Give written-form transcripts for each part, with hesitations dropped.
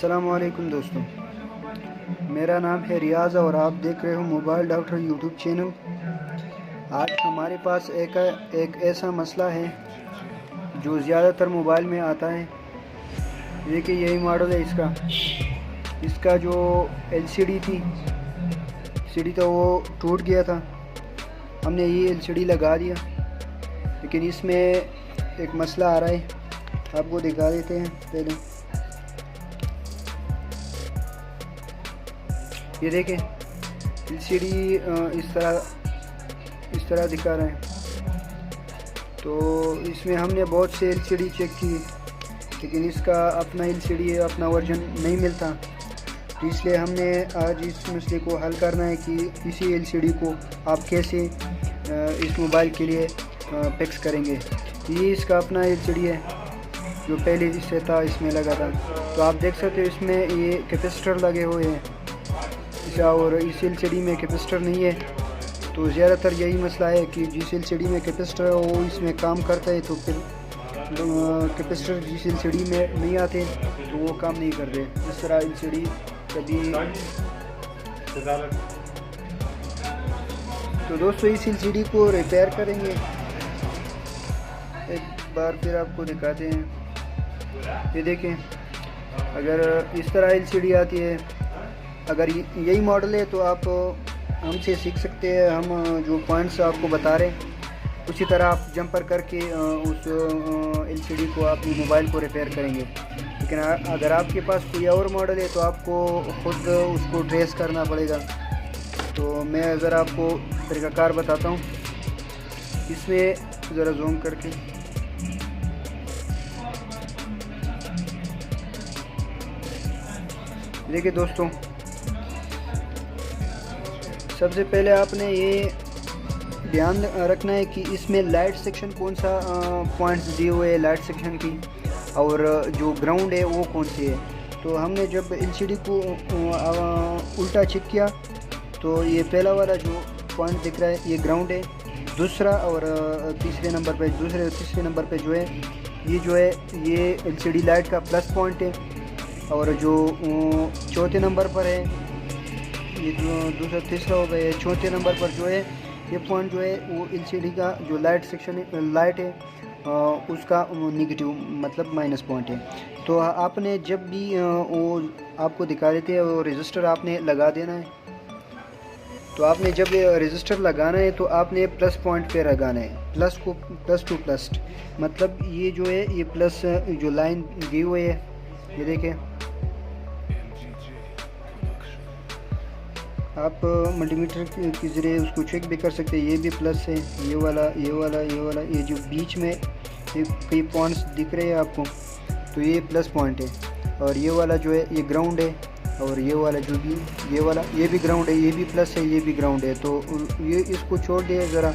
अस्सलामुअलैकुम दोस्तों, मेरा नाम है रियाज़ और आप देख रहे हो मोबाइल डॉक्टर यूट्यूब चैनल। आज हमारे पास एक ऐसा मसला है जो ज़्यादातर मोबाइल में आता है। देखिए यही मॉडल है इसका जो एलसीडी था वो टूट गया था। हमने ये एलसीडी लगा दिया, लेकिन इसमें एक मसला आ रहा है, आपको दिखा देते हैं। पहले ये देखें, एलसीडी इस तरह दिखा रहा है। तो इसमें हमने बहुत से एलसीडी चेक की, लेकिन इसका अपना एलसीडी अपना वर्जन नहीं मिलता। तो इसलिए हमने आज इस मसले को हल करना है कि इसी एलसीडी को आप कैसे इस मोबाइल के लिए फिक्स करेंगे। ये इसका अपना एलसीडी है जो पहले इससे था, इसमें लगा था। तो आप देख सकते हो इसमें ये कैपेसिटर लगे हुए हैं, और इस एलसीडी में कैपेसिटर नहीं है। तो ज़्यादातर यही मसला है कि जिस एलसीडी में कैपेसिटर है वो इसमें काम करता है, तो फिर कैपेसिटर जिस एलसीडी में नहीं आते तो वो काम नहीं करते। इस तरह एलसीडी कभी। तो दोस्तों इस एलसीडी को रिपेयर करेंगे, एक बार फिर आपको दिखाते हैं। ये देखें, अगर इस तरह एलसीडी आती है, अगर यही मॉडल है तो आप हमसे सीख सकते हैं। हम जो पॉइंट्स आपको बता रहे हैं उसी तरह आप जंपर करके उस एलसीडी को अपनी मोबाइल को रिपेयर करेंगे। लेकिन अगर आपके पास कोई और मॉडल है तो आपको खुद उसको ट्रेस करना पड़ेगा। तो मैं ज़रा आपको तरीक़ाकार बताता हूँ। इसमें ज़रा जूम करके देखिए दोस्तों, सबसे पहले आपने ये ध्यान रखना है कि इसमें लाइट सेक्शन कौन सा पॉइंट्स दिए हुए हैं लाइट सेक्शन की, और जो ग्राउंड है वो कौन सी है। तो हमने जब एलसीडी को उल्टा चेक किया तो ये पहला वाला जो पॉइंट दिख रहा है ये ग्राउंड है। दूसरा और तीसरे नंबर पे जो है ये एलसीडी लाइट का प्लस पॉइंट है। और जो चौथे नंबर पर है, ये जो दूसरा तीसरा हो गया, चौथे नंबर पर जो है ये पॉइंट जो है वो एलसीडी का जो लाइट है उसका नेगेटिव मतलब माइनस पॉइंट है। तो आपने जब भी वो आपको दिखा देते हैं वो रजिस्टर आपने लगा देना है। तो आपने जब रजिस्टर लगाना है तो आपने प्लस पॉइंट पे लगाना है, प्लस टू प्लस, मतलब ये जो है ये प्लस जो लाइन दी हुई है, ये देखें। आप मल्टीमीटर के ज़रिए उसको चेक भी कर सकते हैं। ये भी प्लस है, ये वाला, ये जो बीच में ये कई पॉइंट्स दिख रहे हैं आपको, तो ये प्लस पॉइंट है। और ये वाला जो है ये ग्राउंड है, और ये वाला जो भी ये भी ग्राउंड है, ये भी प्लस है, ये भी ग्राउंड है। तो ये इसको छोड़ दिए ज़रा,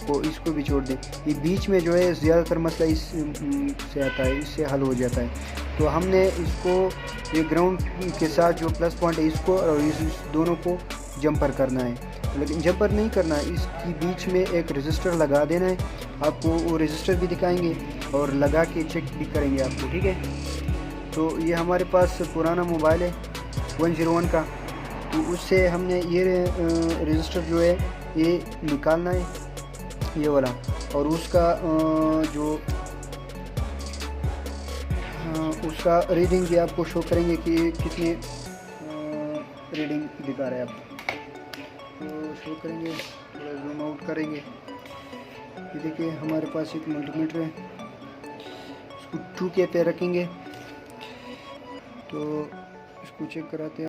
तो इसको भी छोड़ दें। ये बीच में जो है ज़्यादातर मसला इस से आता है, इससे हल हो जाता है। तो हमने इसको ये ग्राउंड के साथ जो प्लस पॉइंट है इसको और इस दोनों को जंपर करना है, लेकिन जंपर नहीं करना है, इसकी बीच में एक रजिस्टर लगा देना है। आपको वो रजिस्टर भी दिखाएंगे और लगा के चेक भी करेंगे आपको, ठीक है। तो ये हमारे पास पुराना मोबाइल है 101 का, तो उससे हमने ये रजिस्टर जो है ये निकालना है, ये वाला। और उसका उसका रीडिंग भी आपको शो करेंगे कि कितने रीडिंग दिखा रहा है आपको। तो शो करेंगे, थोड़ा जूम आउट करेंगे। ये देखिए हमारे पास एक मल्टीमीटर है, इसको 2K पे रखेंगे तो इसको चेक कराते हैं।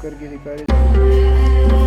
करके दिखा रहे।